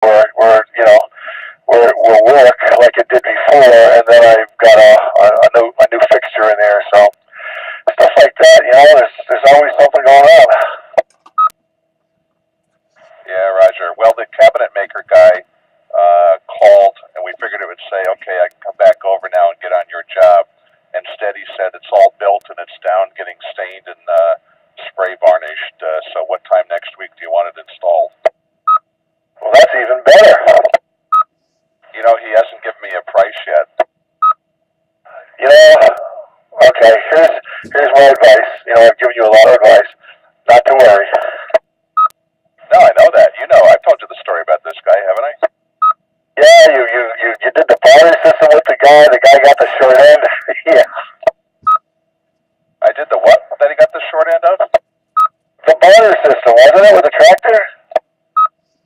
will work like it did before, and then I've got a new fixture in there. So stuff like that, there's always something going on. Yeah, Roger. Well, the cabinet maker guy called, and we figured it would say, okay, I can come back over now and get on your job. Instead, he said it's all built and it's down, getting stained and spray varnished. So, what time next week do you want it installed? Well, that's even better. He hasn't given me a price yet. You know, okay. Here's my advice. I've given you a lot of advice. Not to worry. No, I know that. I've told you the story about this guy, haven't I? Yeah, you did the barter system with the guy. The guy got the short end. Yeah. I did the what that he got the short end of? The barter system, wasn't it, with the tractor?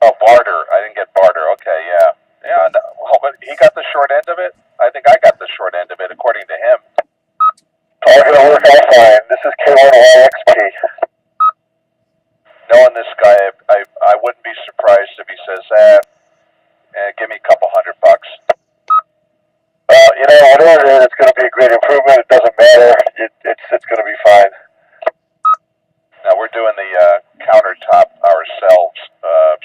Oh, barter. I didn't get barter. Okay, yeah. Yeah, no. Well, but he got the short end of it? I think I got the short end of it, according to him. It's all going to work out fine. This is K1YXP. Knowing this guy, I wouldn't be surprised if he says, give me a couple $100. Well, whatever it is, it's going to be a great improvement. It doesn't matter. It's going to be fine. Now, we're doing the countertop ourselves,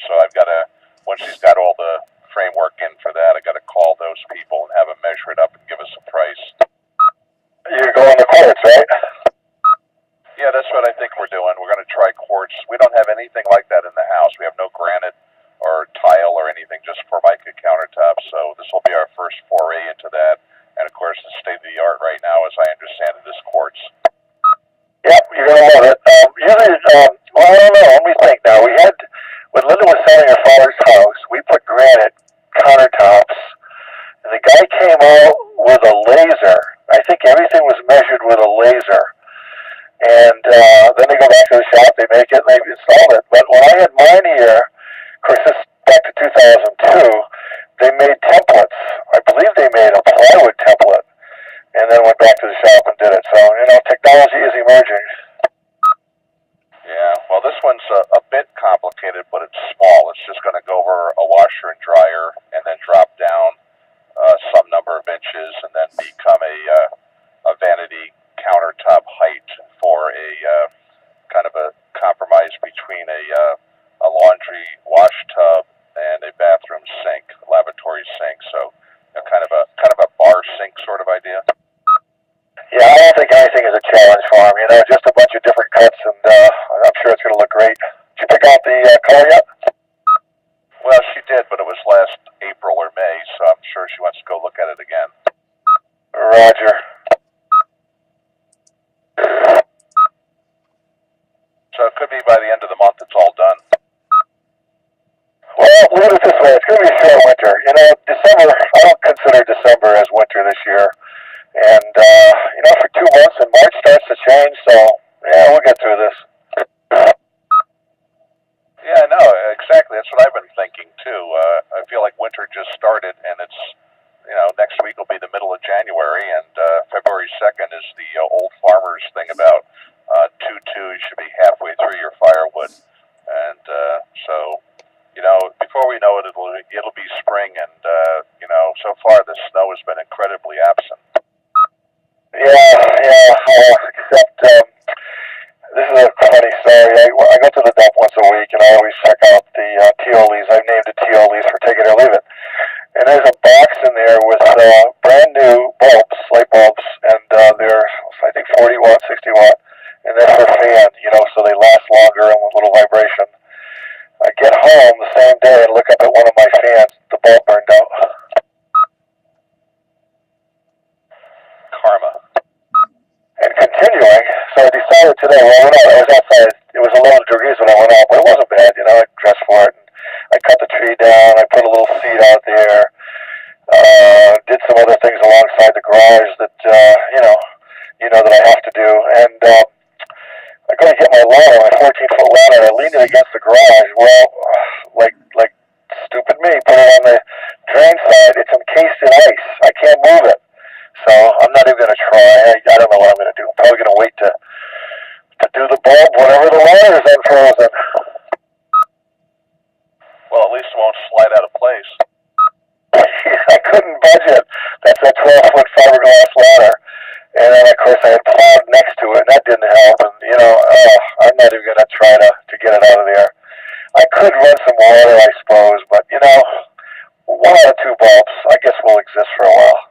so I've got to, once he's got all the framework in for that, I got to call those people and have them measure it up and give us a price. You're going to quartz, right? Yeah, that's what I think we're doing. We're going to try quartz. We don't have anything like that in the house. We have no granite or tile or anything, just Formica countertops. So this will be our first foray into that. And of course, the state of the art right now, as I understand it, is quartz. Yep, you're going to love it. Usually, well, I don't know. Let me think now. When Linda was selling her father's house, we put granite countertops, and the guy came out with a laser. I think everything was measured with a laser. And then they go back to the shop, they make it, and they install it. But when I had mine here, of course, this back to 2002, they made templates. I believe they made a plywood template, and then went back to the shop and did it. So, technology is emerging. Yeah, well, this one's a bit complicated, but it's small. It's just going to go over a washer and dryer and then drop down some number of inches and then become a vanity countertop height for a kind of a compromise between a laundry wash tub and a bathroom sink, lavatory sink. So, kind of a bar sink sort of idea. Yeah, I don't think anything is a challenge for him. Just a bunch of different cuts, and I'm sure it's going to look great. Did you pick out the color yet? Well, she did, but it was last April or May, so I'm sure she wants to go look at it again. Roger. So it could be by the end of the month it's all done. Well, look at it this way. It's going to be a short winter. December, I don't consider December as winter this year. And, for 2 months, and March starts to change, so, yeah, we'll get through this. Yeah, no, exactly. That's what I've been thinking, too. I feel like winter just started, and it's, next week will be the middle of January, and February 2nd is the old farmers thing about 2/2 should be halfway through your firewood. And so, before we know it, it'll be spring, and, so far the snow has been incredibly absent. Yeah, except, this is a funny story. I go to the dump once a week, and I always check out the Teolis. I've named it Teolis for take it or leave it. And there's a box in there with brand new bulbs, light bulbs, and they're, I think, 40 watt, 60 watt, and they're for fan, so they last longer and with a little vibration. I get home the same day and look up at one of my fans, the bulb burned out. Karma. And continuing, so I decided today, I was outside, it was 11 degrees when I went out, but it wasn't bad, I dressed for it. And I cut the tree down, I put a little seat out there, did some other things alongside the garage that, that I have to do. And I go to get my ladder, my 14-foot ladder, and I leaned it against the garage. Well, like stupid me, put it on the drain side. It's encased in ice. I can't move it. So I'm not even going to try. I don't know what I'm going to do. I'm probably going to wait to do the bulb whenever the ladder is unfrozen. Well, at least it won't slide out of place. I couldn't budget. That's a 12-foot fiberglass ladder. And then, of course, I had plowed next to it, and that didn't help. And, I'm not even going to try to get it out of there. I could run some water, I suppose, but, one out of two bulbs, I guess we'll exist for a while.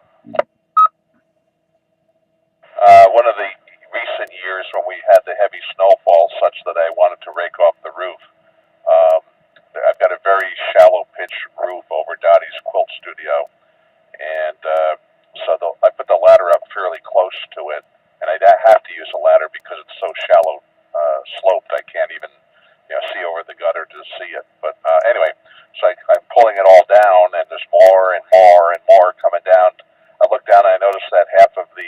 One of the recent years when we had the heavy snowfall such that I wanted to rake off the roof, I've got a very shallow pitch roof over Dottie's quilt studio, and I put the ladder up fairly close to it, and I have to use a ladder because it's so shallow, sloped. I can't even see over the gutter to see it. But anyway, so I'm pulling it all down, and there's more and more and more coming down. I look down and I notice that half of the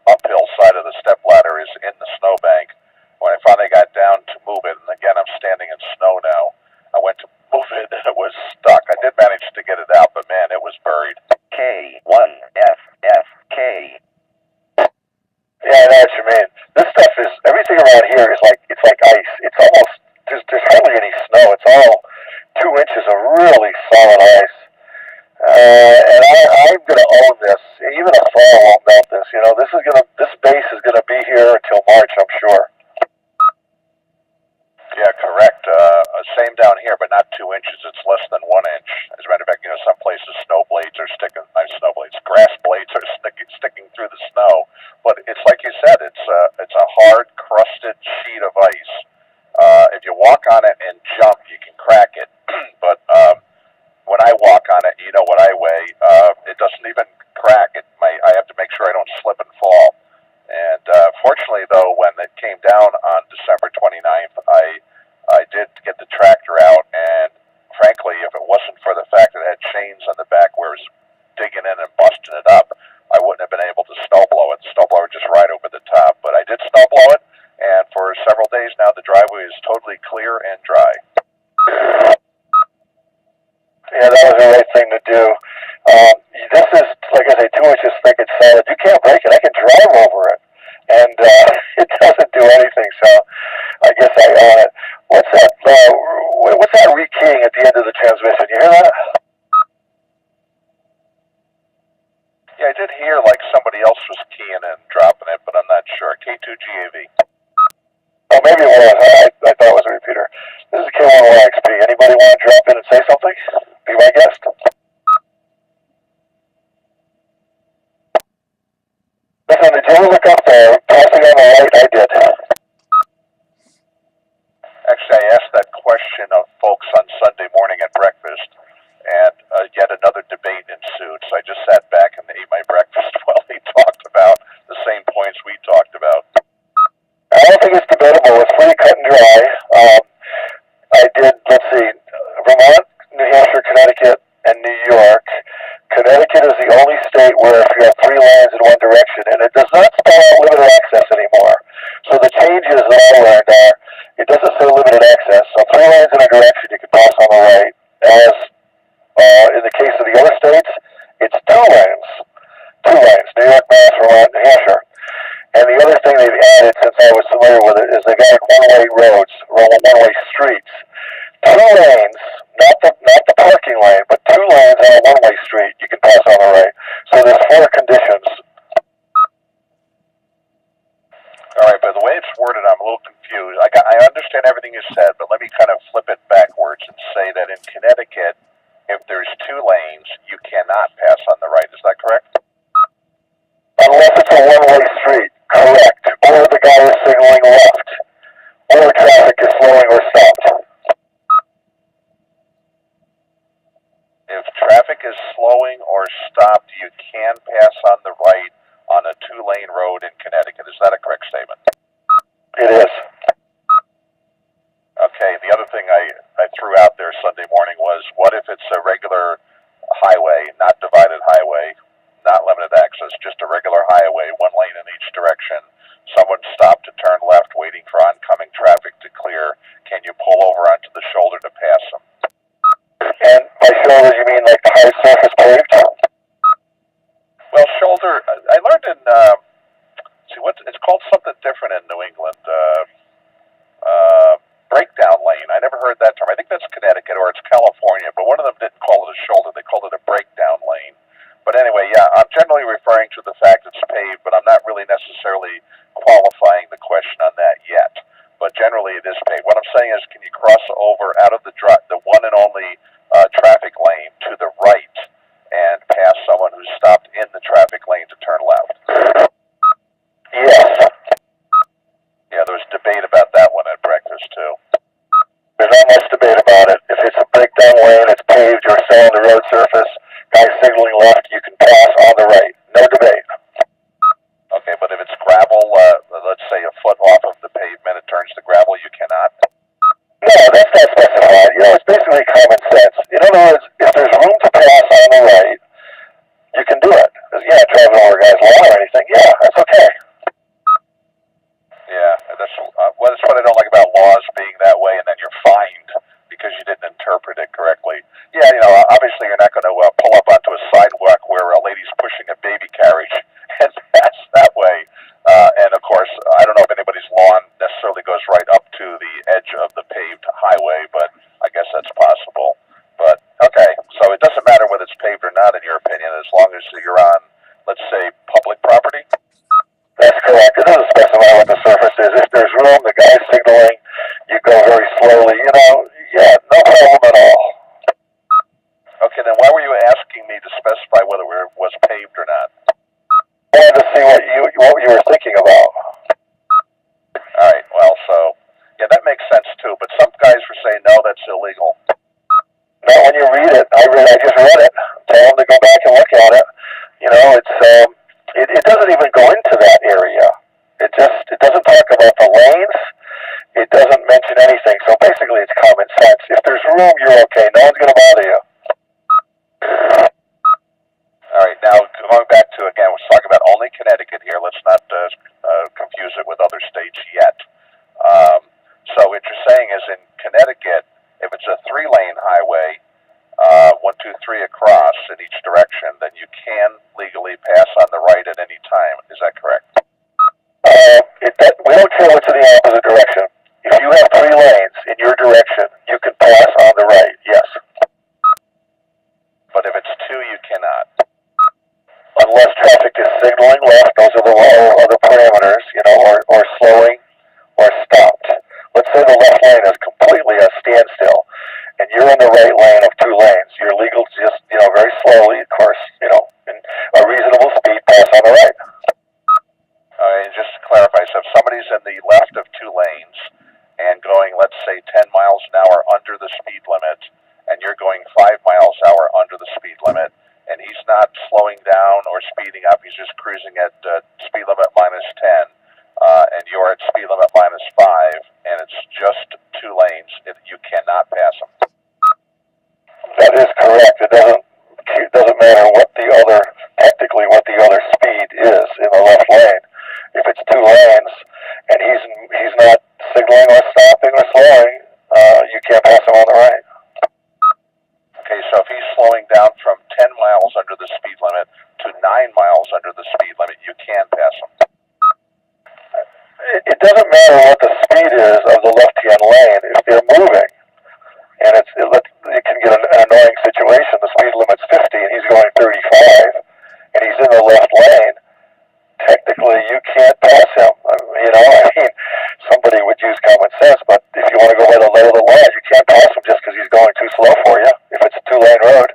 uphill side of the step ladder is in the snowbank. When I finally got down to move it, and again I'm standing in snow now, I went to move it and it was stuck. I did manage to get it out, but man, it was buried. K1FFK. Yeah, I know what you mean. This stuff is, everything around here is it's like ice. It's almost, there's hardly any snow. It's all 2 inches of really solid ice. And I'm going to own this. Even a fall won't melt this. This base is going to be here until March, I'm sure. Yeah, correct. Same down here, but not 2 inches. It's less than 1 inch. As a matter of fact, some places grass blades are sticking through the snow. But it's like you said, it's a hard, crusted sheet of ice. If you walk on it and jump, you can crack it. But when I walk on it, what I weigh, it doesn't even crack. I have to make sure I don't slip and fall. And fortunately, though, when it came down on December 29th, I did get the tractor out, and frankly, if it wasn't for the fact that it had chains on the back where it was digging in and busting it up, I wouldn't have been able to snow blow it. The snow blower just right over the top. But I did snow blow it, and for several days now, the driveway is totally clear and dry. Yeah, that was the right thing to do. This is, like I say, 2 inches thick and solid. You can't break it. I can drive over it, and it doesn't do anything. So I guess I own it. What's that? What's that rekeying at the end of the transmission? You hear that? Yeah, I did hear like somebody else was keying and dropping it, but I'm not sure. K2GAV. Oh, maybe it was. I thought it was a repeater. This is K1YXP. Anybody want to drop in and say something? Be my guest. Listen, did you ever look up there? Passing on the light, I did. Actually, I asked that question of folks on Sunday morning at breakfast, and yet another debate ensued. So I just sat back and ate my breakfast while they talked about the same points we talked about. I don't think it's debatable. It's pretty cut and dry. I did, let's see, Vermont, New Hampshire, Connecticut, and New York. Connecticut is the only state where if you have 3 lanes in one direction, and it does not spell out limited access anymore. So the changes that I learned are, it doesn't say limited access. So 3 lanes in a direction, you can pass on the right. As in the case of the other states, it's 2 lanes. 2 lanes, New York, Mass, Vermont, New Hampshire. And the other thing they've added since I was familiar with it is they got one-way roads, one-way streets. 2 lanes, not the parking lane, but 2 lanes on a one-way street you can pass on the right. So there's 4 conditions. All right, but the way it's worded, I'm a little confused. I understand everything you said, but let me kind of flip it backwards and say that in Connecticut, if there's 2 lanes, you cannot pass on the right. Is that correct? Unless it's a one-way street, correct. Or the guy is signaling left. Or traffic is slowing or stopped. If traffic is slowing or stopped, you can pass on the right on a 2-lane road in Connecticut. Is that a correct statement? It is. Okay, the other thing I threw out there Sunday morning was, what if it's a regular highway, not divided highway, not limited access, just a regular highway, 1 lane in each direction. Someone stopped to turn left waiting for oncoming traffic to clear. Can you pull over onto the shoulder to pass them? And by shoulder, you mean like the high surface paved? Well, shoulder, I learned in, it's called something different in New England. Breakdown lane. I never heard that term. I think that's Connecticut or it's California, but one of them didn't call it a traffic lane to the right and pass someone who's stopped in the traffic lane to turn left? Yes. Yeah, there was debate about that one at breakfast too. There's not much debate about it. If it's a breakdown lane, it's paved, you're still on the road surface, guys signaling left, you can pass on the right. No debate. Okay, but if it's gravel, let's say a foot off of the pavement, it turns to gravel, you cannot? No, that's not specified. It's basically common sense. In other words, if there's room to pass on the right, you can do it. Driving over a guy's lawn or anything, that's okay. Yeah, that's what I don't like about laws being that way, and then you're fined because you didn't interpret it correctly. Yeah, obviously you're not going to pull up onto a sidewalk where a lady's pushing a baby carriage and pass that way. And of course, I don't know if anybody's lawn necessarily goes right up to the edge of the paved highway, but I guess that's possible. But okay, so it doesn't matter whether it's paved or not, in your opinion, as long as you're on, let's say, public property? That's correct. It doesn't specify what the surface is. If there's room, the guy's signaling, you go very slowly, no problem at all. Okay, then why were you asking me to specify whether it was paved or not? I wanted to see what you were thinking about. All right, well, so, yeah, that makes sense too, but some guys were saying, no, that's illegal. Not when you read it. I just read it. Tell them to go back and look at it. It doesn't even go into that area. It doesn't talk about the lanes. It doesn't mention anything. So basically it's common sense. If there's room, you're okay. No one's going to bother you. All right, now going back to, again, let's talk about only Connecticut here. Let's not confuse it with other states yet. So what you're saying is in Connecticut, if it's a 3-lane highway, 1, 2, 3 across in each direction, then you can legally pass on the right at any time. Is that correct? We don't care what's in the opposite direction. If you have 3 lanes in your direction, you can pass on the right, yes. But if it's 2, you cannot. Unless traffic is signaling left, those are the other parameters, or slowing or stopped. Let's say the left lane is completely a standstill, and you're in the right lane of 2 lanes. You're legal to just, very slowly, of course, in a reasonable speed, pass on the right. And just to clarify, so if somebody's in the left of 2 lanes and going, let's say, 10 miles an hour under the speed limit, and you're going 5 miles an hour under the speed limit, and he's not slowing down or speeding up, he's just cruising at speed limit minus 10, and you're at speed limit minus 5, and it's just 2 lanes, you cannot pass him. That is correct. It doesn't matter technically what the other speed is in the left lane. If it's 2 lanes and he's not signaling or stopping or slowing, you can't pass him on the right. Okay, so if he's slowing down from 10 miles under the speed limit to 9 miles under the speed limit, you can pass him. It doesn't matter what the speed is of the left-hand lane. If they're moving, and it can get an annoying situation. The speed limit's 50 and he's going 35, and he's in the left lane. Technically, you can't pass him. Somebody would use common sense, but if you want to go by the letter of the law, you can't pass him just because he's going too slow for you. If it's a 2-lane road.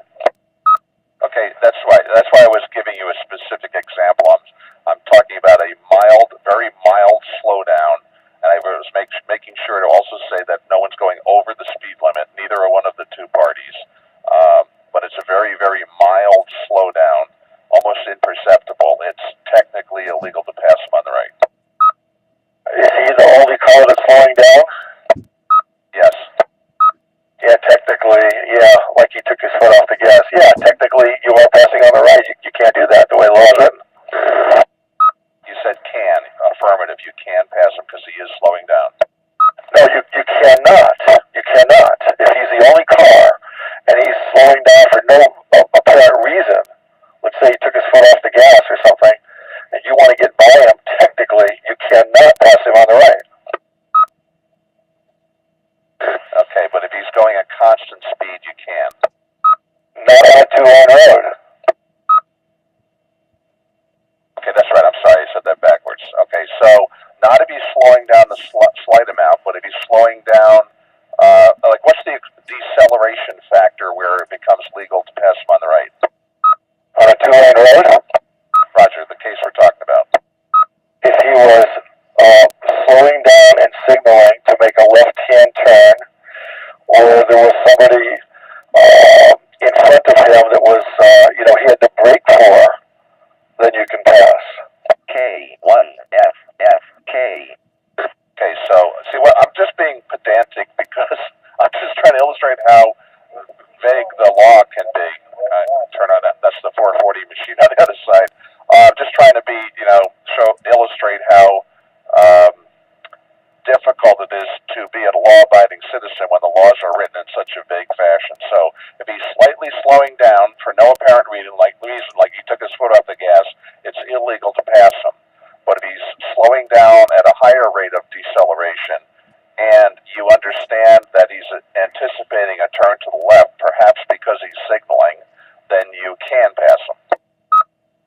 Okay, that's right. That's why I was giving you a specific example. I'm talking about a very mild slowdown, and I was making sure to also say that no one's going over the speed limit, neither are one of the 2 parties. But it's a very, very mild slowdown, almost imperceptible. It's technically illegal to pass him on the right. Is he the only car that's slowing down? Yes. Yeah, technically, like he took his foot off the gas. Yeah, technically, you are passing on the right. You can't do that the way the law is written. You said can. Affirmative. You can pass him because he is slowing down. No, you cannot. You cannot. If he's the only car and he's slowing down for no apparent reason, let's say he took his foot off the gas or something, and you want to get by him, technically, you cannot pass him on the right. Okay, but if he's going at constant speed, you can. Not on a 2-lane road. Okay, that's right. I'm sorry, I said that backwards. Okay, so not if he's slowing down the slight amount, but if he's slowing down, what's the deceleration factor where it becomes Main Road. Roger, the case we're talking about. If he was slowing down and signaling to make a left-hand turn, or there was somebody in front of him that was, he had to brake for, then you can pass. K1FFK. Okay, so see what I'm just being pedantic because I'm just trying to illustrate how vague the law can be. Turn on that. That's the 440 machine on the other side. Just trying to be, illustrate how difficult it is to be a law-abiding citizen when the laws are written in such a vague fashion. So if he's slightly slowing down for no apparent reason, like he took his foot off the gas, it's illegal to pass him. But if he's slowing down at a higher rate of deceleration, and you understand that he's anticipating a turn to the left, perhaps because he's signaling, then you can pass him.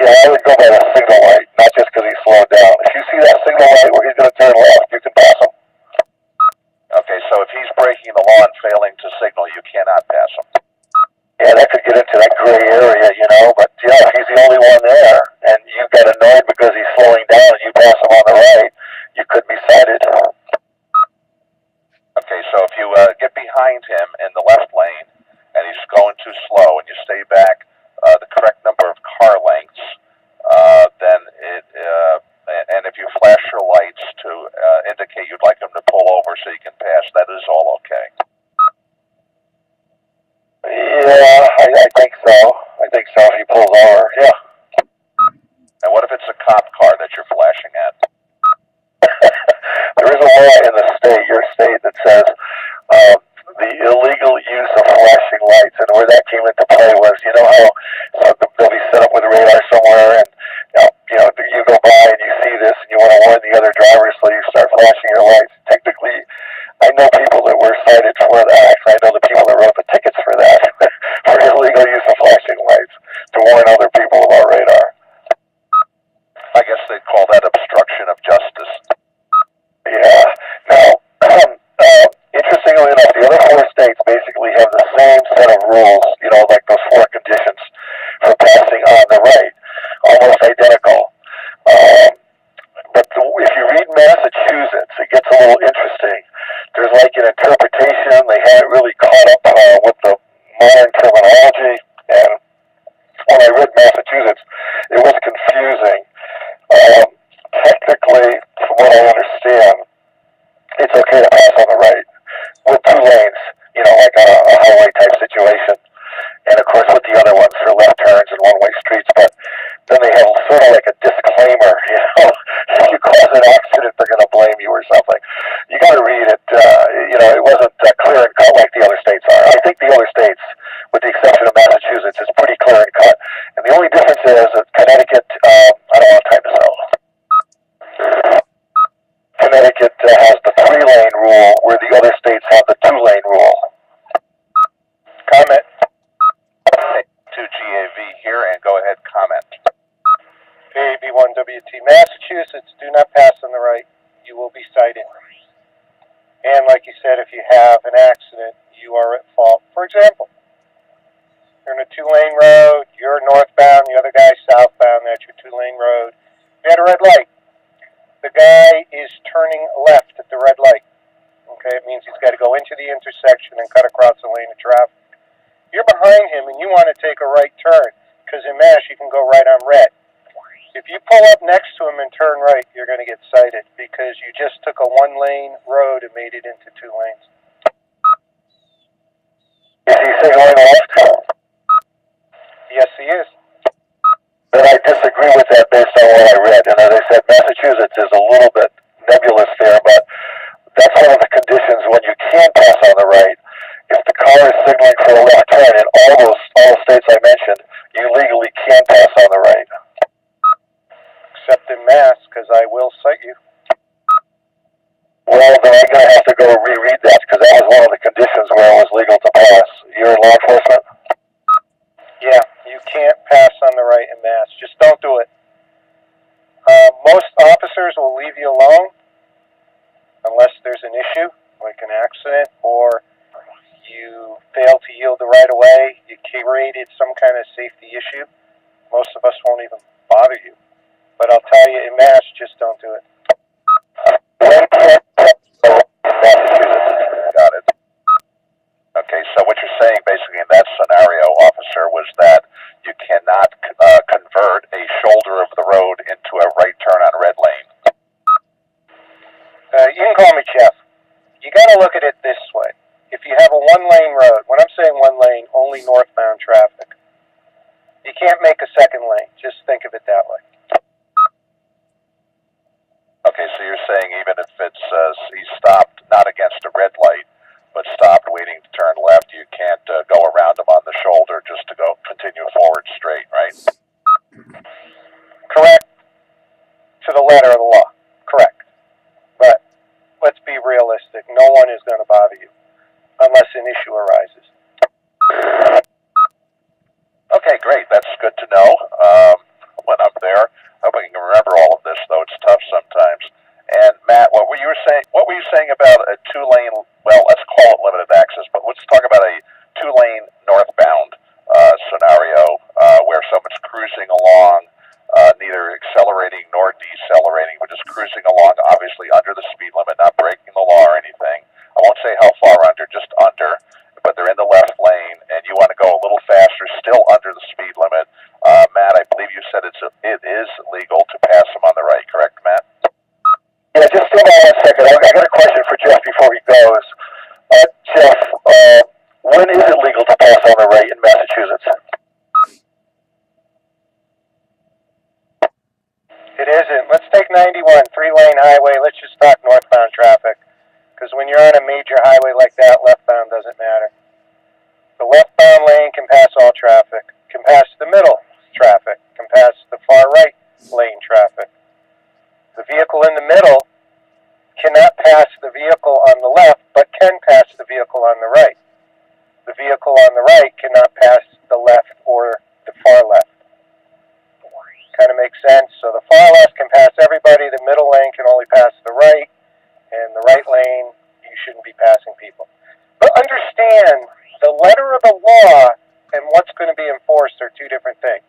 Yeah, I would go by the signal light, not just because he slowed down. If you see that signal light where he's going to turn left, you can pass him. Okay, so if he's breaking the law and failing to signal, you cannot pass him. Yeah, that could get into that gray area, but if he's the only one there, and you got annoyed because he's slowing down and you pass him on the right, you could be cited. Okay, so if you get behind him in the left lane, and he's going too slow, and you stay back the correct number of car lengths, then and if you flash your lights to indicate you'd like him to pull over so you can pass, that is all okay. Yeah, I think so. If he pulls over, yeah. And what if it's a cop car that you're flashing at? There is a law in your state, that says the illegal use of flashing lights, and where that came into play was, how they'll be set up with a radar somewhere, and you go by and you see this, and you want to warn the other drivers, so you start flashing your lights. Technically, I know people that were cited for that. Actually, I know the people that wrote the tickets for that, for illegal use of flashing lights to warn other people about radar. I guess they'd call that obstruction of justice. Yeah. Now, interestingly enough, the other 4 states basically have the same set of rules, like those 4 conditions for passing on the right, almost identical. But if you read Massachusetts, it gets a little interesting. There's like an interpretation. They haven't really caught up with the modern terminology. And when I read Massachusetts, it was confusing. Technically, from what I understand, it's okay to pass on the right with 2 lanes, like a highway type situation. And of course with the other ones for left turns and one-way streets. But then they have sort of like a disclaimer, if you cause an accident, they're going to blame you or something. You got to read it. It wasn't clear and cut like the other states are. I think the other states, with the exception of Massachusetts, is pretty clear and cut. And the only difference is that Connecticut, I don't want to time this out. Connecticut has the 3-lane rule, where the other states have the 2-lane rule. Comment. To GAV here, and go ahead, comment. AB1WT. Massachusetts, do not pass on the right. You will be cited. And like you said, if you have an accident, you are at fault. For example, you're in a 2-lane road, you're northbound, the other guy's southbound, that's your 2-lane road. You had a red light. The guy is turning left at the red light. Okay, it means he's got to go into the intersection and cut across the lane of traffic. You're behind him and you want to take a right turn, because in Mass you can go right on red. If you pull up next to him and turn right, you're going to get cited because you just took a 1-lane road and made it into 2 lanes. Is he signaling left? Yes, he is. Then I disagree with that based on what I read. And as I said, Massachusetts is a little bit nebulous there, but that's one of the conditions when you can pass on the right. If the car is signaling for a left turn in all the states I mentioned, you legally can pass on the right. Except in Mass, because I will cite you. Well, then I'm going to have to go reread that, because that was one of the conditions where it was legal to pass. You're in law enforcement? Yeah, you can't pass on the right in Mass. Just don't do it. Most officers will leave you alone unless there's an issue, like an accident, or you fail to yield the right of way, you created some kind of safety issue. most of us won't even bother you. But I'll tell you, in Mass, just don't do it. Got it. Okay, so what you're saying basically in that scenario, officer, was that you cannot convert a shoulder of the road into a right turn on red lane. You can call me Jeff. You got to look at it this way. If you have a one-lane road, when I'm saying one lane, only northbound traffic. You can't make a second lane. Just think of it that way. Okay, so you're saying even if it's he stopped not against a red light, but stopped waiting to turn left, you can't go around him on the shoulder just to go continue forward straight, right? Correct. To the letter of the law. Correct. But let's be realistic. No one is going to bother you unless an issue arises. Okay, great. That's good to know. Went up there. I hope I can remember all of this, though. It's tough sometimes. And Matt, what were you saying? What were you saying about a two-lane? Well, let's call it limited access, but let's talk about a two-lane northbound scenario where someone's cruising along, neither accelerating nor decelerating, but just cruising along, obviously under the speed limit, not breaking the law or anything. I won't say how far under, just under. But they're in the left lane, and you want to go a little faster, still under the speed limit. Matt, I believe you said it is legal to pass them on the right, correct, Matt? Yeah, just hold on 1 second. I got a question for Jeff before he goes. Jeff, when is it legal to pass on the right in Massachusetts? It isn't. Let's take 91, three-lane highway. Let's just talk northbound traffic. Because when you're on a major highway like that, leftbound doesn't matter. The leftbound lane can pass all traffic, can pass the middle traffic, can pass the far right lane traffic. The vehicle in the middle cannot pass the vehicle on the left, but can pass the vehicle on the right. The vehicle on the right cannot pass the left or the far left. Kind of makes sense. So the far left can pass everybody, the middle lane can only pass the right, and the right lane, you shouldn't be passing people. But understand, the letter of the law and what's going to be enforced are two different things.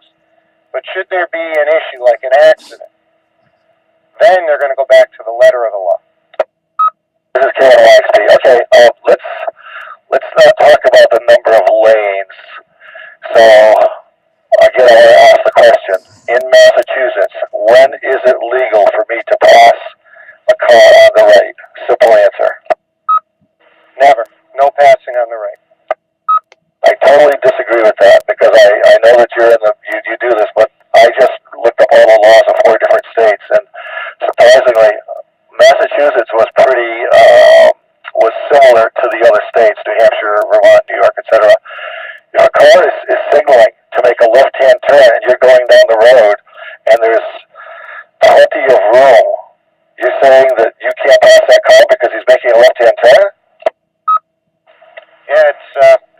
But should there be an issue like an accident, then they're going to go back to the letter of the law. This is Kevin Waxby. Okay, let's not talk about the number of lanes. So, again, I want to ask the question. In Massachusetts, when is it legal for me to pass a car on the right? Simple answer. Never. No passing on the right. I totally disagree with that because I know that you do this, but I just looked up all the laws of 4 different states, and surprisingly, Massachusetts was was similar to the other states, New Hampshire, Vermont, New York, etc. If a car is signaling to make a left-hand turn and you're going down the road and there's plenty of room, you're saying that you can't pass that car because he's making a left-hand turn? Yeah, it's,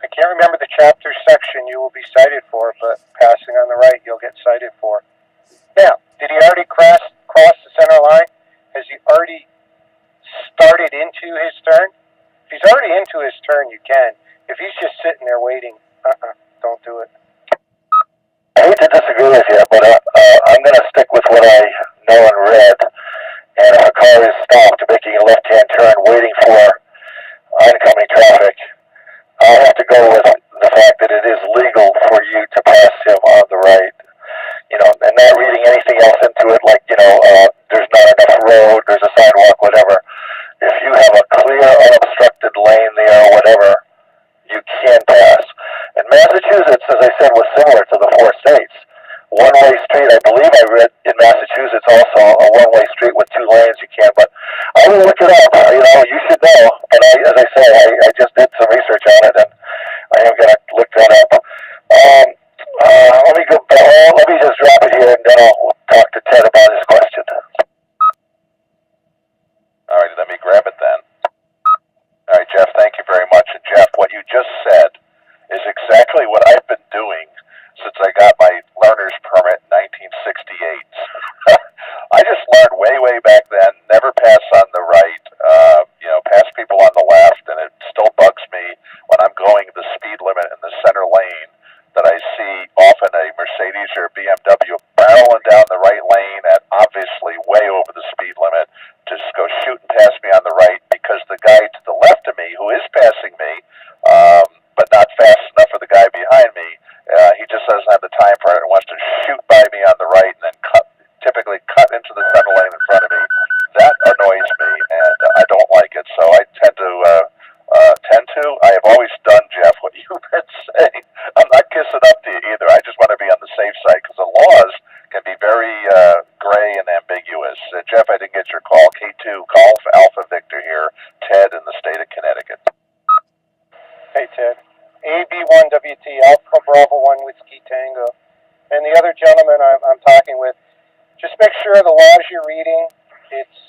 I can't remember the chapter section you will be cited for, but passing on the right you'll get cited for. Now, did he already cross the center line? Has he already started into his turn? If he's already into his turn, you can. If he's just sitting there waiting, don't do it. I hate to disagree with you, but I'm going to stick with what I know and read. And if a car is stopped making a left-hand turn waiting for oncoming traffic, I have to go with the fact that it is legal for you to pass him on the right. You know, and not reading anything else into it like, there's not enough road, there's a sidewalk, whatever. If you have a clear, unobstructed lane there or whatever, you can pass. And Massachusetts, as I said, was similar to the 4 states. One-way street, I believe I read in Massachusetts also, a one-way street with 2 lanes you can, but I will look it up. You should know. But as I say, I just did some research on it, and I am going to look that up. Let me just drop it here, and then I'll talk to Ted about his question. All right, let me grab it then. All right, Jeff, thank you very much. And Jeff, what you just said is exactly what I've been doing since I got my learner's permit in 1968. I just learned way back then, never pass on the right, pass people on the left, and it still bugs me when I'm going the speed limit in the center lane that I see often a Mercedes Spinster BMW barreling down the right lane at obviously way over the speed limit, just go shooting past me on the right because the guy to the left of me, who is passing me, but not fast enough for the guy behind me, he just doesn't have the time for it and wants to shoot by me on the right and then typically cut into the center lane in front of me. That annoys me, and I don't like it. So I tend to. I have always done, Jeff, what you've been saying. I'm not kissing up to you either. I just want to be on the safe side because the laws can be very gray and ambiguous. Jeff, I didn't get your call. K2, call for Alpha Victor here. Ted in the state of Connecticut. Hey, Ted. AB1WT, Alpha Bravo 1 Whiskey Tango. And the other gentleman I'm talking with, just make sure the laws you're reading, it's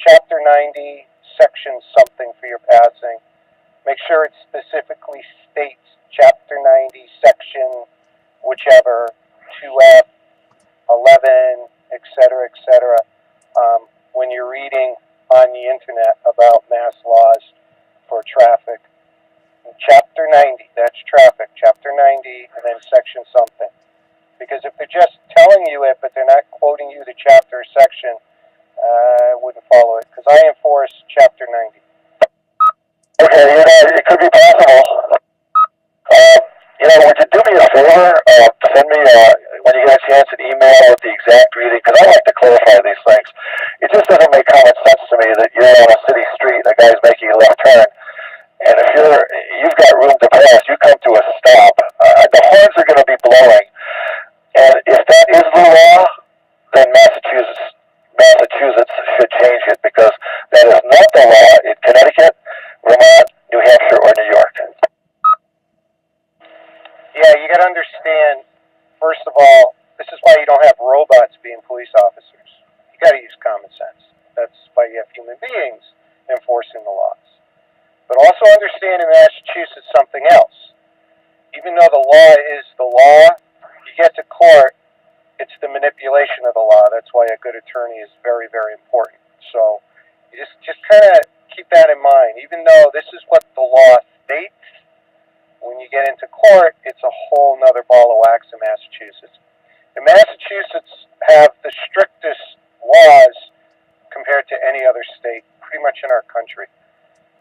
Chapter 90, Section something for your passing. Make sure it specifically states Chapter 90, Section whichever, 2F, 11, etc., etc. When you're reading on the internet about mass laws for traffic. Chapter 90, that's traffic, Chapter 90, and then Section something. Because if they're just telling you it, but they're not quoting you the chapter or section, I wouldn't follow it. Because I enforce Chapter 90. Okay, it could be possible. Would you do me a favor? Send me, when you get a chance, an email with the exact reading, because I like to clarify these things. It just doesn't make common sense to me that you're on a city street and a guy's making a left turn, and if you've got room to pass, you come to a stop. The horns are going to be blowing, and if that is the law, then Massachusetts should change it, because that is not the law in Connecticut, Vermont, New Hampshire, or New York. Yeah, you got to understand, first of all, this is why you don't have robots being police officers. You got to use common sense. That's why you have human beings enforcing the laws. But also understand in Massachusetts something else. Even though the law is the law, you get to court, it's the manipulation of the law. That's why a good attorney is very, very important. So you just kind of keep that in mind. Even though this is what the law states, when you get into court, it's a whole nother ball of wax in Massachusetts. And Massachusetts have the strictest laws compared to any other state, pretty much in our country.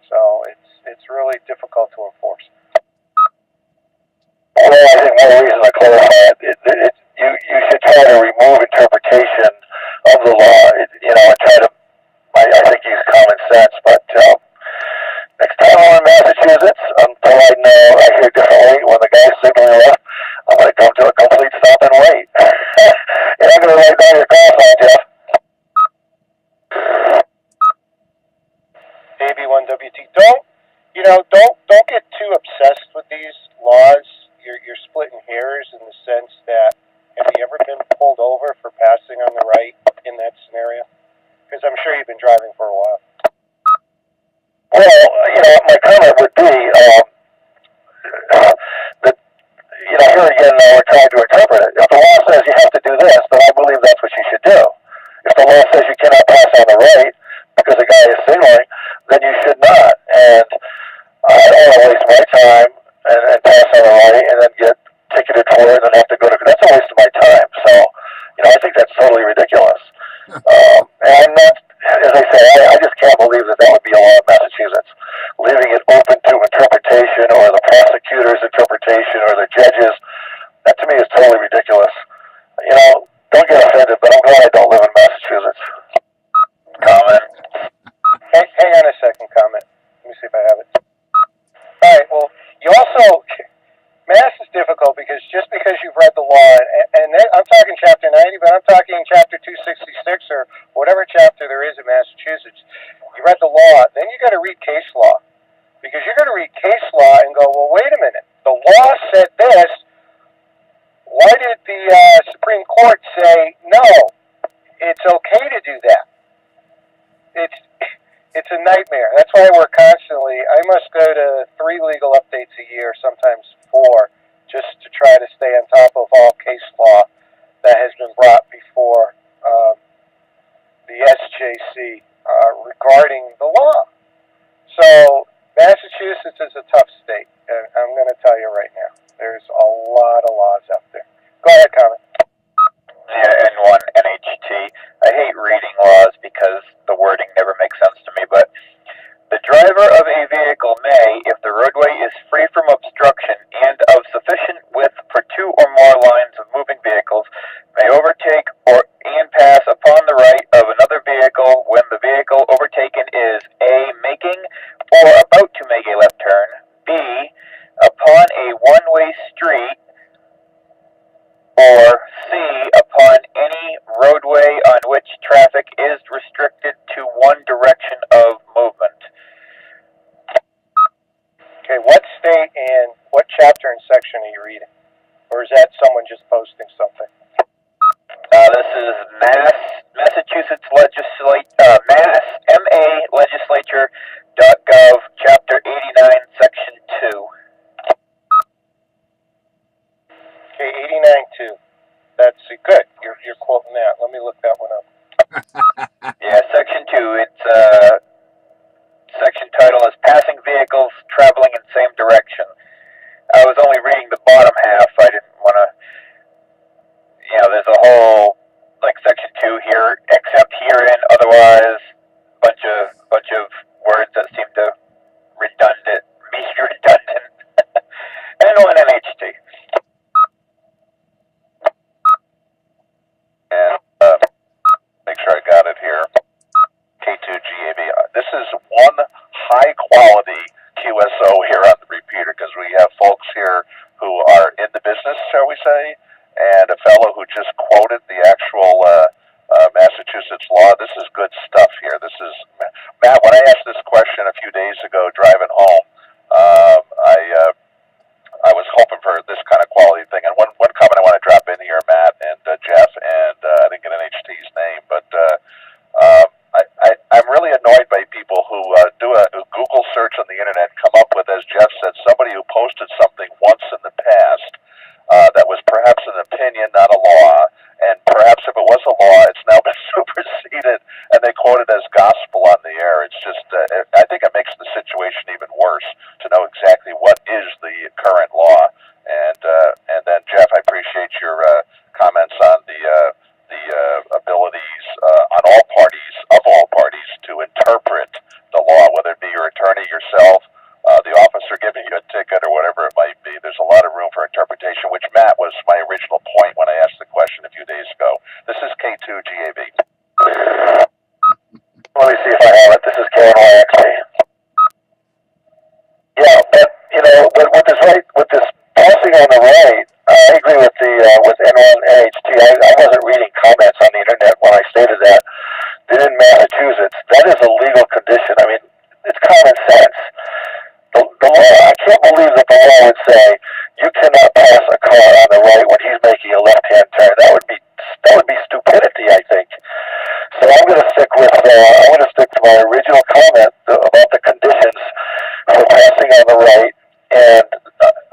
So it's really difficult to enforce. Well, I think one reason to clarify it, you should try to remove interpretation of the law, and try to, I think, use common sense. But next time I'm in Massachusetts, until I hear differently, when the guy's signaling left, I'm going to come to a complete stop and wait. And I'm going to write down your call sign, Jeff. AB1WT. Don't get too obsessed with these laws. You're splitting hairs in the sense that, have you ever been pulled over for passing on the right in that scenario? Because I'm sure you've been driving for a while. Well, my comment would be that, here again, we're trying to interpret it. If the law says you have to do this, then I believe that's what you should do. If the law says you cannot pass on the right because the guy is signaling, then you should not. And I don't want to waste my time and pass on the right and then get ticketed for it and then have to go to. That's a waste of my time. So, I think that's totally ridiculous. And I'm not, as I say, I just can't believe that would be a law in Massachusetts, leaving it open to interpretation, or the prosecutor's interpretation, or the judges. That to me is totally ridiculous. Don't get offended, but I'm glad I don't live in Massachusetts. Comment. Hang on a second, comment. Let me see if I have it. All right, well, you also, Mass is difficult because just because you've read the law, and I'm talking Chapter 90, but I'm talking Chapter 266 or whatever chapter there is in Massachusetts. You read the law, then you got to read case law. Because you're going to read case law and go, well, wait a minute. The law said this. Why did the Supreme Court say, no, it's okay to do that? It's a nightmare. That's why we're constantly, I must go to 3 legal updates a year, sometimes 4, just to try to stay on top of all case law that has been brought before the SJC regarding the law. So Massachusetts is a tough state, and I'm going to tell you right now, there's a lot of laws out there. Go ahead, comment. because the wording never makes sense to me, but the driver of a vehicle may, if the roadway is free from obstruction and of sufficient width for two or more lines of moving vehicles, may overtake and pass upon the right of another vehicle when the vehicle overtaken is A. making or about to make a left turn, B. upon a one-way street, or C. upon any roadway on which traffic is restricted to one direction of movement. Okay, what state and what chapter and section are you reading? Or is that someone just posting something? This is Massachusetts Mass MA Legislature.gov, Chapter 89, Section 2. Okay, 89.2. That's good. You're quoting that. Let me look that one up. Yeah, Section 2. It's section title is Passing Vehicles Traveling in Same Direction. I was only reading the bottom half. I didn't want to. There's a whole Section 2 here, except herein. Otherwise, bunch of words that seem to be redundant, and one NHT. And make sure I got it here. K2GAB. This is one high quality QSO here on the repeater, because we have folks here who are in the business, shall we say, and a fellow who just quoted the actual Massachusetts law. This is good stuff here. This is, Matt, when I asked this question a few days ago driving home, I was hoping for this kind of quality thing. And one comment I want to drop in here, Matt and Jeff, and I didn't get NHT's name, but I'm really annoyed by people who do a Google search on the internet, come up with, as Jeff said, somebody who posted something once in the past that was perhaps an opinion, not a law, and perhaps if it was a law, it's now been superseded, and they quote it as gospel on the air. It's just, I think it makes the situation even worse to know exactly what is the current law. And then, Jeff, I appreciate your comments on the abilities on all parties to interpret the law, whether it be your attorney, yourself, the officer giving you a ticket, or whatever it might be. There's a lot of room for interpretation, which, Matt, was my original point when I asked the question a few days ago. This is K2GAB. Let me see if I have it. This is KNYXP. Yeah, but with this passing on the right, I agree with with N1 NHT. I wasn't reading comments on the internet when I stated that. In Massachusetts, that is a legal condition. I mean, it's common sense. The law, I can't believe that the law would say you cannot pass a car on the right when he's making a left-hand turn. That would be stupidity, I think. So I'm going to stick to my original comment about the conditions for passing on the right, and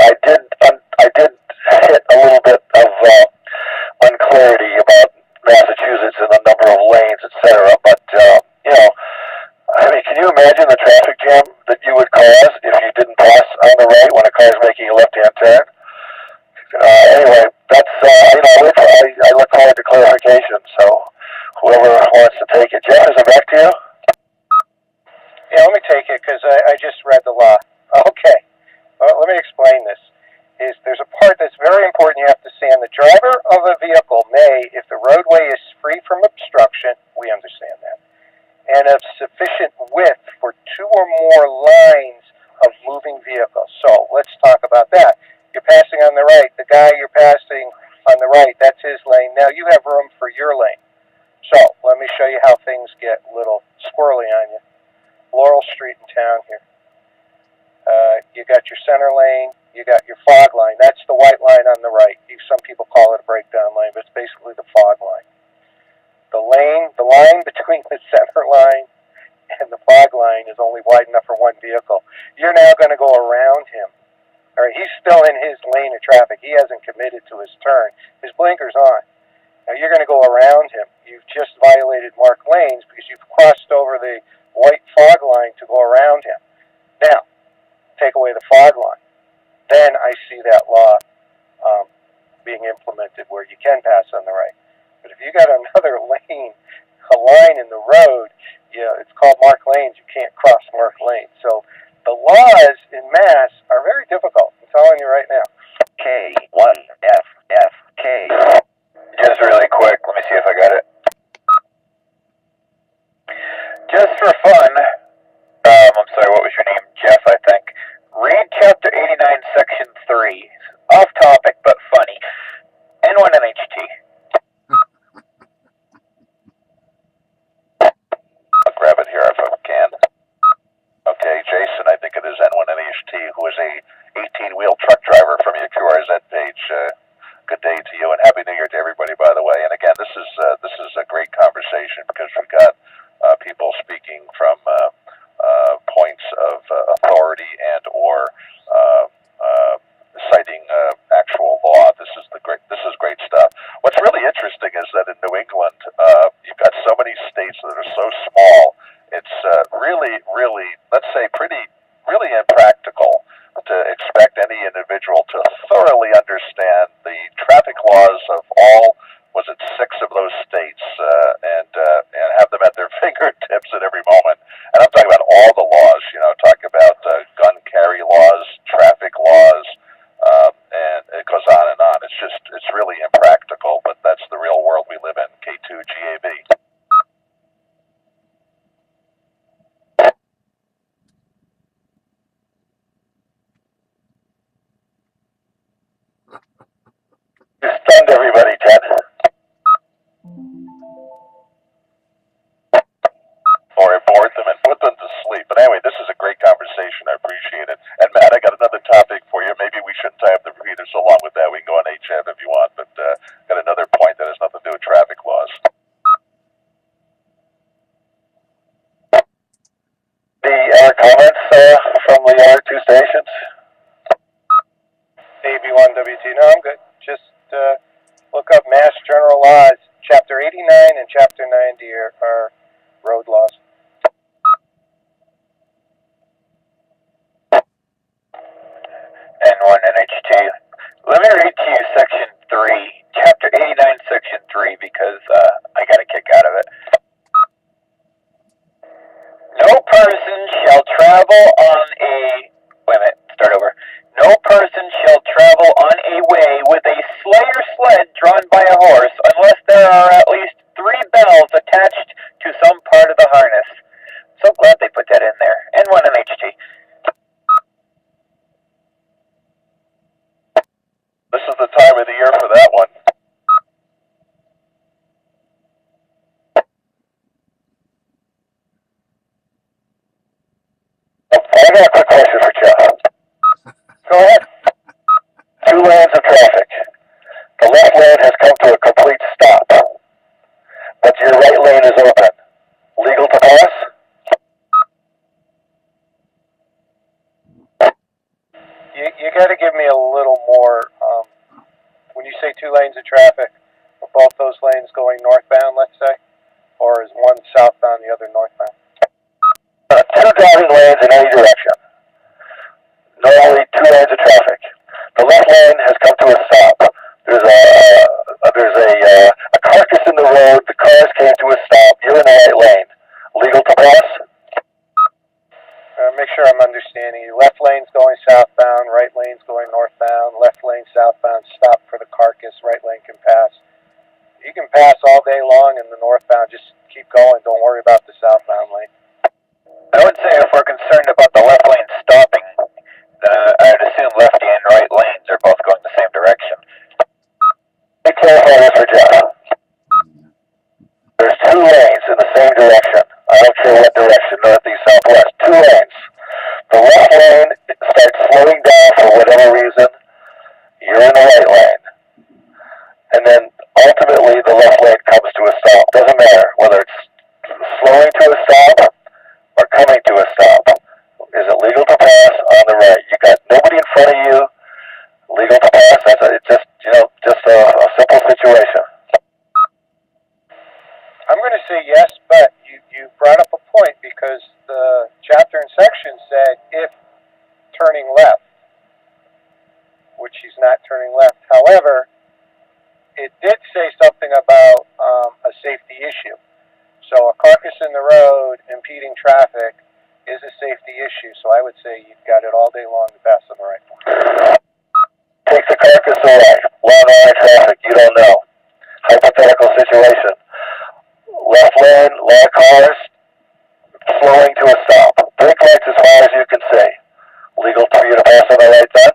I did hit a little bit of unclarity about Massachusetts and the number of lanes, etc. But I mean, can you imagine the traffic jam that you would cause if you didn't pass on the right when a car is making a left-hand turn? Anyway, that's I look forward to clarification. So whoever wants to take it, Jeff, is it back to you? Yeah, let me take it because I just read the law. Okay, let me explain this. There's a part that's very important you have to see. On the driver of a vehicle may, if the roadway is free from obstruction, we understand that, and of sufficient width for two or more lines of moving vehicles. So let's talk about that. You're passing on the right. The guy you're passing on the right, that's his lane. Now you have room for your lane. So let me show you how things get a little squirrely on you. Laurel Street in town here. You got your center lane. You got your fog line. That's the white line on the right. Some people call it a breakdown lane, but it's basically the fog line. The line between the center line and the fog line is only wide enough for one vehicle. You're now going to go around him. All right, he's still in his lane of traffic. He hasn't committed to his turn. His blinker's on. Now you're going to go around him. You've just violated marked lanes because you've crossed over the white fog line to go around him. Now, take away the fog line. Then I see that law being implemented where you can pass on the right. But if you got another lane a line in the road, it's called marked lanes. You can't cross marked lanes. So the laws in Mass are very difficult. I'm telling you right now. K1FFK. Just really quick, let me see if I got it. Just for fun, I'm sorry, what was your name? Jeff, I think. Read Chapter 89, Section 3. Off topic, but funny. N1NHT. I'll grab it here if I can. Okay, Jason, I think it is N1NHT, who is a 18-wheel truck driver from your QRZ page. Good day to you, and Happy New Year to everybody, by the way. And again, this is a great conversation because we've got people speaking from points of authority and or citing actual law. This is great stuff. What's really interesting is that in New England, you've got so many states that are so small. It's really, let's say, really impractical to expect any individual to thoroughly understand the traffic laws of all, was it 6 of those states, and have them at their fingertips at every moment. And I'm talking about all the laws, talking about gun carry laws, traffic laws, and it goes on and on. It's really impractical, but that's the real world we live in. K2GAB. You stunned everybody, Ted. Or I bored them and put them to sleep. But anyway, this is a great conversation. I appreciate it. And Matt, I got another topic for you. Maybe we shouldn't tie up the repeaters so long with that. We can go on HF if you want, but got another point that has nothing to do with traffic laws. The other comments from the other 2 stations? AB1WT. No, I'm good. Just look up Mass General Laws. Chapter 89 and Chapter 90 are road laws. N1NHT. Let me read to you Section 3, Chapter 89, Section 3, because I got a kick out of it. No person shall travel on a... Wait a minute, start over. No person shall travel on a way with a sleigh or sled drawn by a horse unless there are at least 3 bells attached to some part of the harness. So glad they put that in there. N1NHT. This is the time of the year for that one. I got a quick question for Jeff. Go ahead. 2 lanes of traffic. The left lane has come to a complete stop, but your right lane is open. Legal to pass? You got to give me a little more. When you say 2 lanes of traffic, are both those lanes going northbound, let's say? Or is one southbound, the other northbound? 2 driving lanes in any direction. Normally 2 lanes of traffic. The left lane has come to a stop. There's a carcass in the road. The cars came to a stop. You're in the right lane. Legal to pass? Make sure I'm understanding you. Left lane's going southbound, right lane's going northbound, left lane southbound, stop for the carcass, right lane can pass. You can pass all day long in the northbound, just keep going, don't worry about the southbound lane. I would say if we're concerned about the left lane stopping, I'd assume lefty and right lanes are both going the same direction. Let me clarify this for Jeff. There's 2 lanes in the same direction. I don't care what direction, north, east, southwest. 2 lanes. The left lane starts slowing down for whatever reason. You're in the right lane. And then ultimately the left lane comes to a stop. Doesn't matter whether it's slowing to a stop or coming to a stop. Is it legal to pass on the right? You got nobody in front of you. Legal to pass. It's just a simple situation. I'm going to say yes, but you brought up a point because the chapter and section said if turning left, which he's not turning left. However, it did say something about a safety issue. So a carcass in the road impeding traffic is a safety issue. So I would say you've got it all day long to pass on the right. Take the carcass away. Long line traffic, you don't know. Hypothetical situation. Left lane, a lot of cars, slowing to a stop. Brake lights as far as you can see. Legal for you to pass on the right then?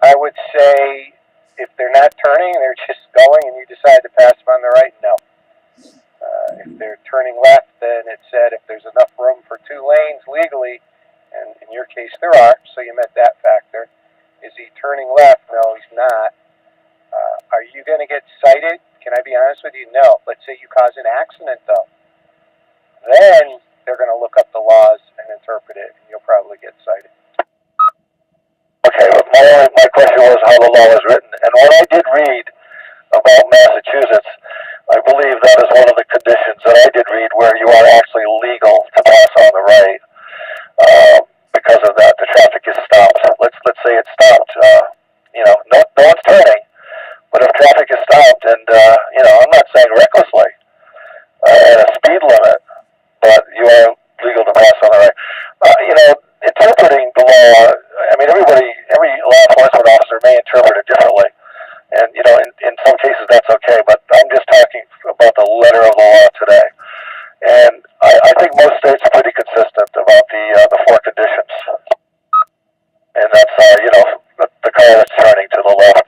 I would say if they're not turning, they're just going, and you decide to pass them on the right, no. If they're turning left, then it said if there's enough room for two lanes legally, and in your case there are, so you met that factor. Is he turning left? No, he's not. Are you going to get cited? Can I be honest with you? No. Let's say you cause an accident, though. Then they're going to look up the laws and interpret it, and you'll probably get cited. Okay, but my question was how the law is written. And what I did read about Massachusetts, I believe that is one of the conditions that I did read where you are actually legal to pass on the right. Because of that, the traffic is stopped. Let's say it's stopped. No one's turning, but if traffic is stopped, and I'm not saying recklessly, at a speed limit, but you are legal to pass on the right. Interpreting the law. I mean, every law enforcement officer may interpret it differently, and in some cases that's okay. But I'm just talking about the letter of the law today. And I think most states are pretty consistent about the four conditions. And that's the car that's turning to the left.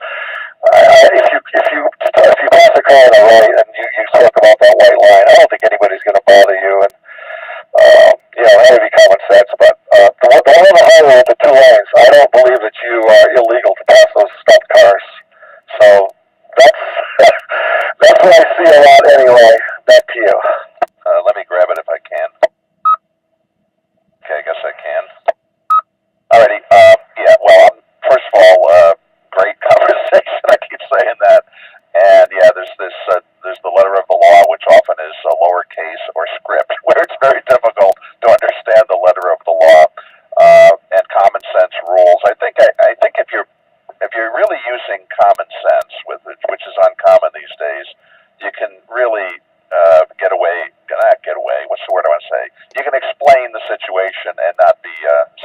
If you pass a car on the right and you talk about that white line, I don't think anybody's going to bother you. And that would be common sense. But the one on the highway with the two lanes, I don't believe that you are illegal to pass those stopped cars. So that's that's what I see a lot anyway. Back to you. Let me grab it if I can. Okay, I guess I can. Alrighty. Yeah. Well, first of all, great conversation. I keep saying that. And yeah, there's the letter of the law, which often is lowercase or script, where it's very difficult to understand the letter of the law. And common sense rules. I think if you're really using common sense with it, which is uncommon these days, you can really not get away. What's the word I want to say? You can explain the situation and not be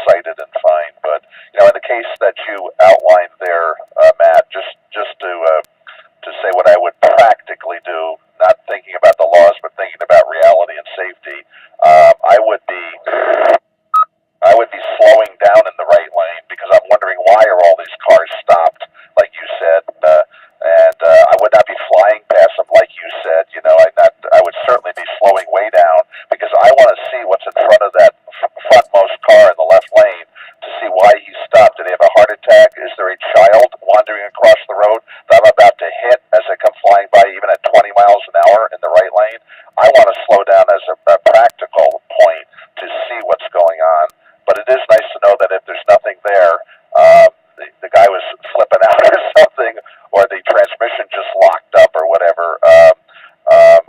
cited and fined. But in the case that you outlined there, Matt, just to say what I would practically do, not thinking about the laws, but thinking about reality and safety, I would be slowing down in the right lane because I'm wondering why are all these cars stopped, like you said, and I would not be flying past them, like you said. I would certainly be slowing way down because I want to see what's in front of that frontmost car in the left lane to see why he stopped. Did he have a heart attack? Is there a child wandering across the road that I'm about to hit as I come flying by, even at 20 miles an hour in the right lane? I want to slow down as a practical point to see what's going on. But it is nice to know that if there's nothing there, the guy was flipping out or something, or the transmission just locked up or whatever,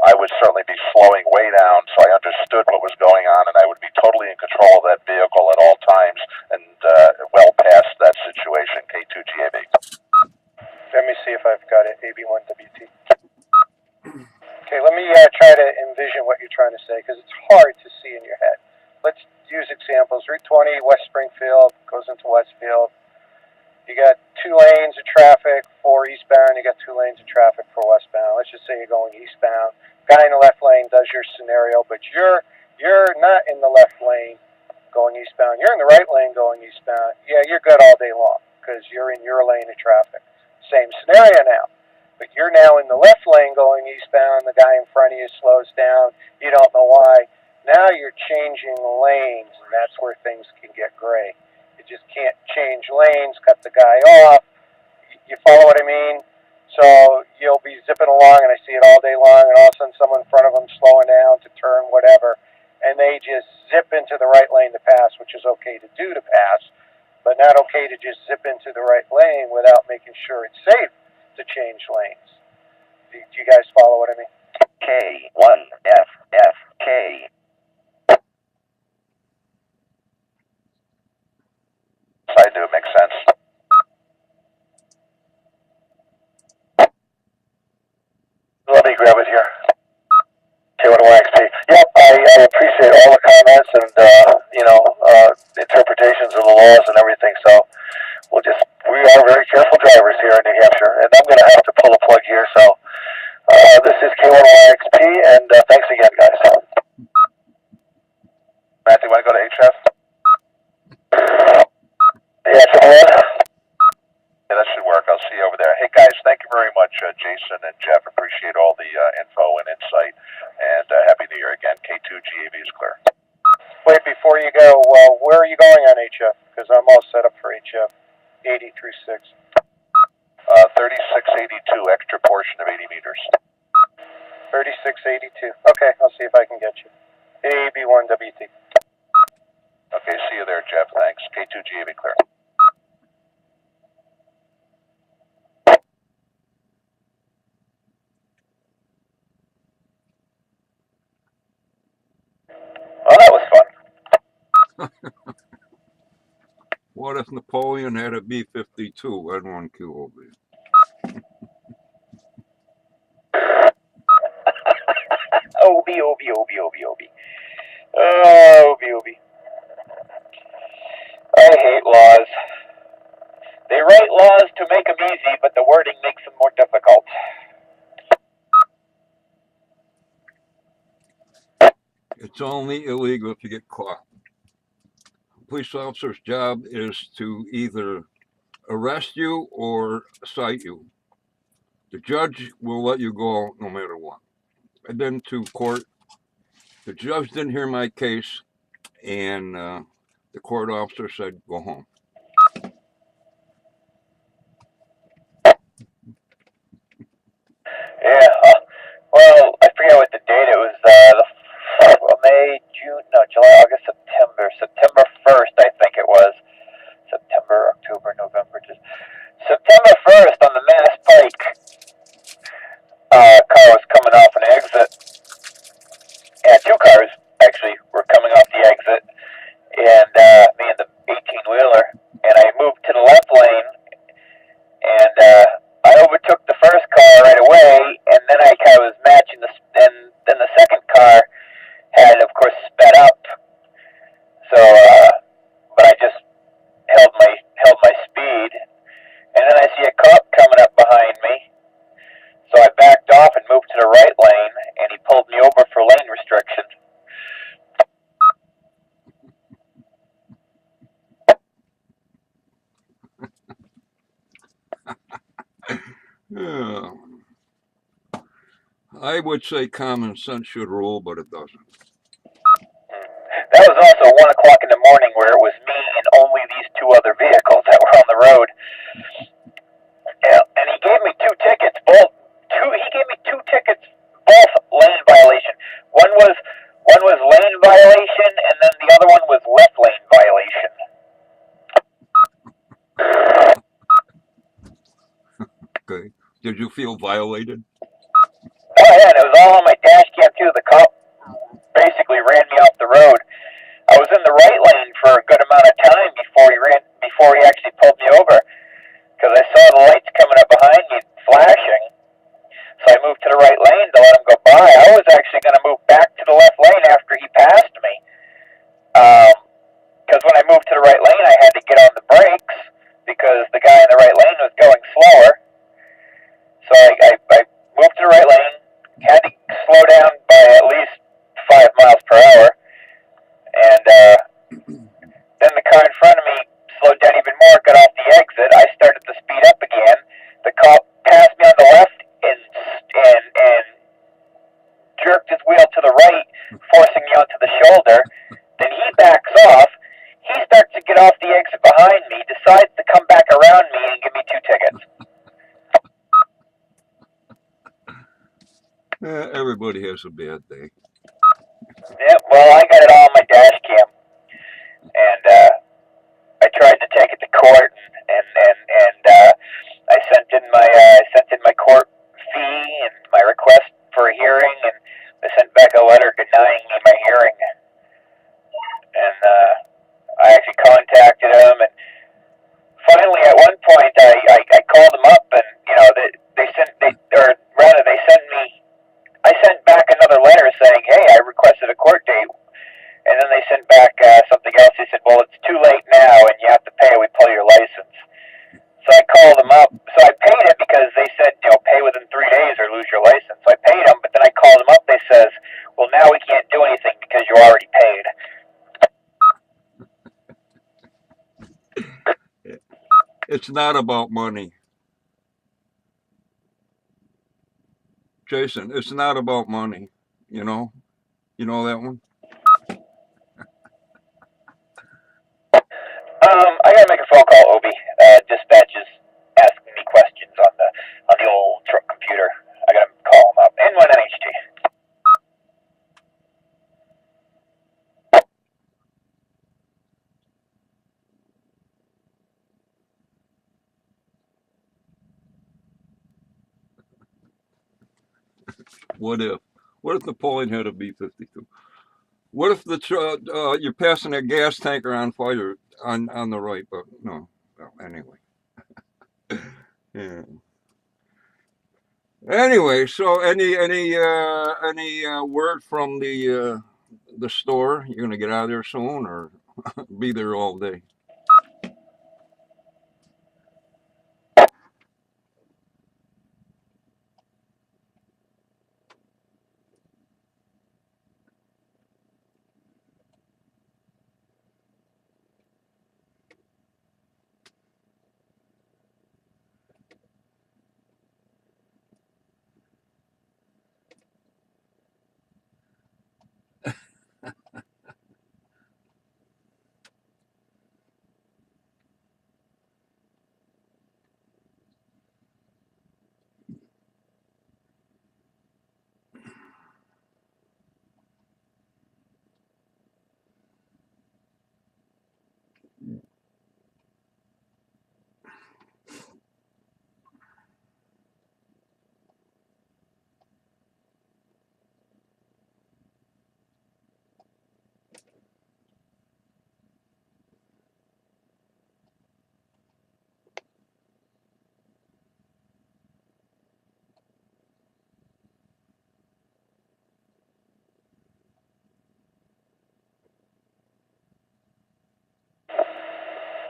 I would certainly be slowing way down so I understood what was going on, and I would be totally in control of that vehicle at all times and well past that situation. K2GAB. Let me see if I've got it. AB1WT. Okay, let me try to envision what you're trying to say because it's hard to see in your head. Let's use examples. Route 20, West Springfield, goes into Westfield. You got two lanes of traffic for eastbound. You got two lanes of traffic for westbound. Let's just say you're going eastbound. Guy in the left lane does your scenario, but you're not in the left lane going eastbound. You're in the right lane going eastbound. Yeah, you're good all day long because you're in your lane of traffic. Same scenario now. But you're now in the left lane going eastbound. The guy in front of you slows down. You don't know why. Now you're changing lanes, and that's where things can get gray. You just can't change lanes, cut the guy off. You follow what I mean? So you'll be zipping along, and I see it all day long, and all of a sudden someone in front of them slowing down to turn, whatever, and they just zip into the right lane to pass, which is okay to do to pass, but not okay to just zip into the right lane without making sure it's safe to change lanes. Do you guys follow what I mean? K1FFK. I do. It makes sense. Let grab it here. K1YXP. Yep, I appreciate all the comments and, interpretations of the laws and everything. So we are very careful drivers here in New Hampshire, and I'm going to have to pull a plug here. So this is K1YXP, and thanks again, guys. Matthew, want to go to HF? Yeah, Triple N. Yeah, that should work. I'll see you over there. Hey, guys, thank you very much, Jason and Jeff. Appreciate all the info and insight. And Happy New Year again. K2GAV is clear. Wait, before you go, where are you going on HF? Because I'm all set up for HF 80 through 6. 3682, extra portion of 80 meters. 3682. Okay, I'll see if I can get you. AB1WT. Okay, see you there, Jeff. Thanks. K2GAV clear. Well, that was fun. What if Napoleon had a B-52 N1 QOB? Obi. Oh, Obi. I hate laws. They write laws to make them easy, but the wording makes them more difficult. It's only illegal if you get caught. A police officer's job is to either arrest you or cite you. The judge will let you go no matter what. I've been to court. The judge didn't hear my case, and the court officer said, go home. Yeah, well, I forget what the date it was, May, June, no, July, August, September 1st, I think it was. September, October, November, September 1st on the Mass Pike, car was coming off an exit. Yeah, two cars, actually, were coming off the exit, and, me and the 18-wheeler, and I moved to the left lane, and, I overtook the first car right away, and then I kind of was matching then the second car had, of course, sped up. So, but I just held my speed, and then I see a cop coming up behind me. So I backed off and moved to the right lane, and he pulled me over for lane restriction. Yeah. I would say common sense should rule, but it doesn't. That was also 1 o'clock in the morning, where it was me and only these two other vehicles that were on the road. Yeah, and he gave me two tickets, he gave me two tickets, both lane violation. One was lane violation, and then the other one was left lane violation. Okay. Did you feel violated? Oh yeah, and it was all on my dash cam too. The cop basically ran me off the road. I was in the right lane for a good amount of time before he actually pulled me over, because I saw the lights coming up behind me flashing. So I moved to the right lane to let him go by. I was actually going to move back to the left lane after he passed me, because when I moved to the right lane, I had to get on the brakes because the guy in the right lane was going slower. So I moved to the right lane, had to slow down by at least 5 miles per hour, and then the car in front of me slowed down even more, got off the exit. I started to speed up again. The cop passed me on the left and jerked his wheel to the right, forcing me onto the shoulder. Then he backs off. He starts to get off the exit behind me, decides to come back around me and give me 2 tickets. Everybody has a bad day. Yep, well, I got it all on my dash cam, and I tried to take it to court, and I sent in my court fee and my request for a hearing, and I sent back a letter denying me my hearing, and I actually contacted him, and finally at one point I called him up, and they sent me called them up. So I paid it because they said, pay within 3 days or lose your license. So I paid them, but then I called them up. They says, well, now we can't do anything because you already paid. It's not about money. Jason, it's not about money. You know that one? I gotta make a phone call, Obi. Dispatch is asking me questions on the old truck computer. I gotta call them up. N1 NHT. What if? What if Napoleon had a B-52? What if you're passing a gas tanker on fire on the right? But no. Well, anyway. Yeah. Anyway, so any word from the store? You're gonna get out of there soon, or be there all day?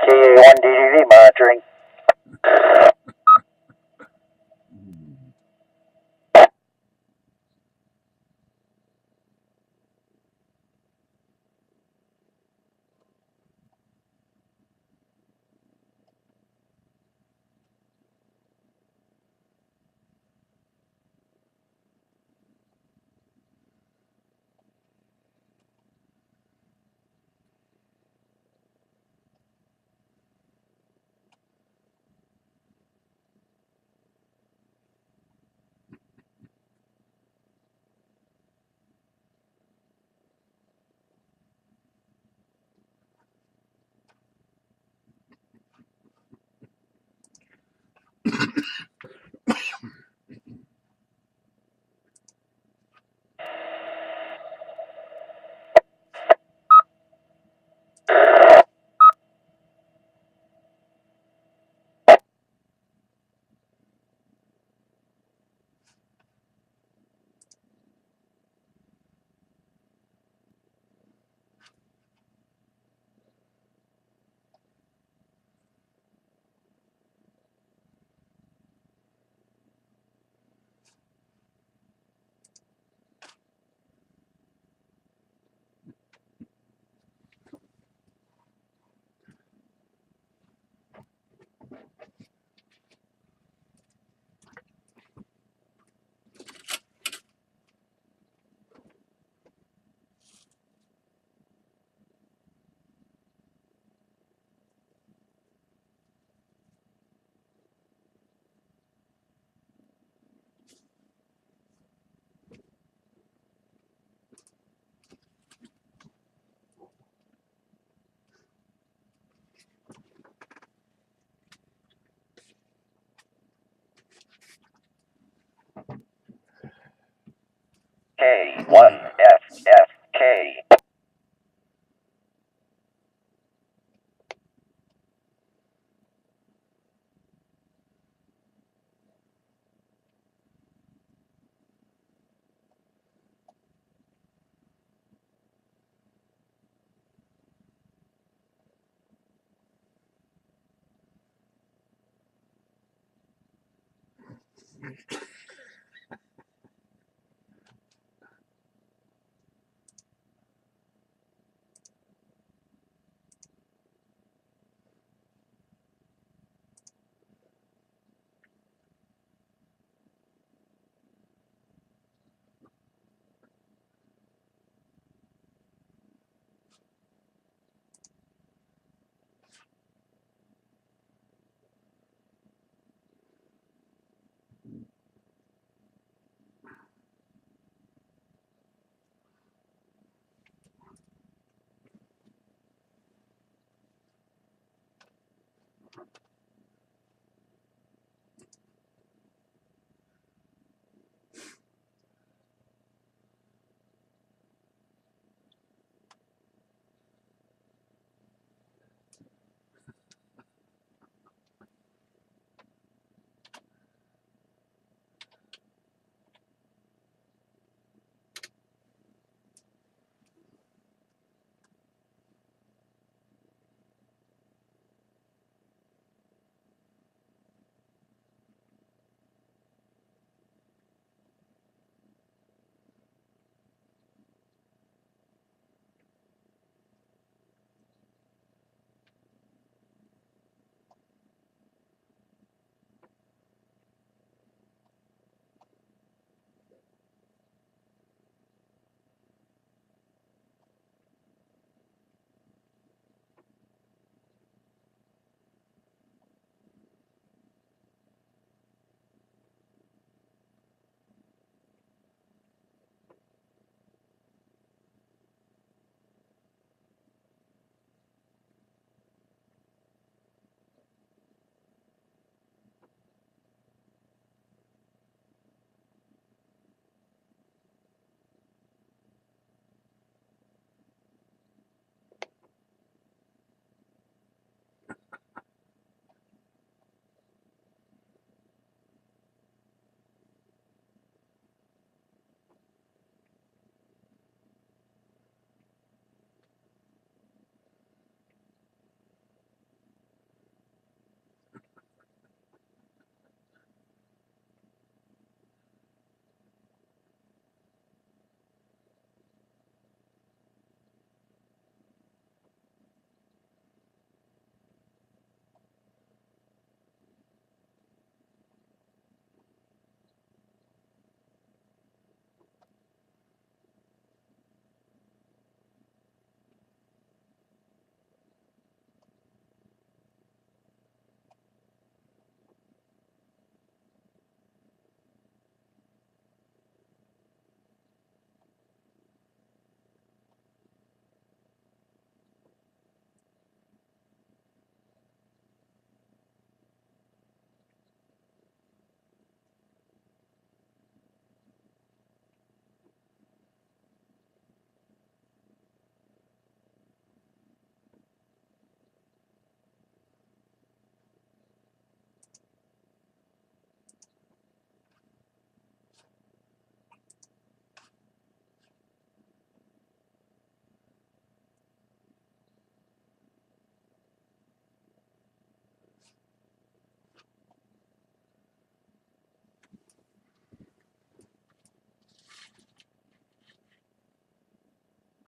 KA1 DDV monitoring. K1FFK.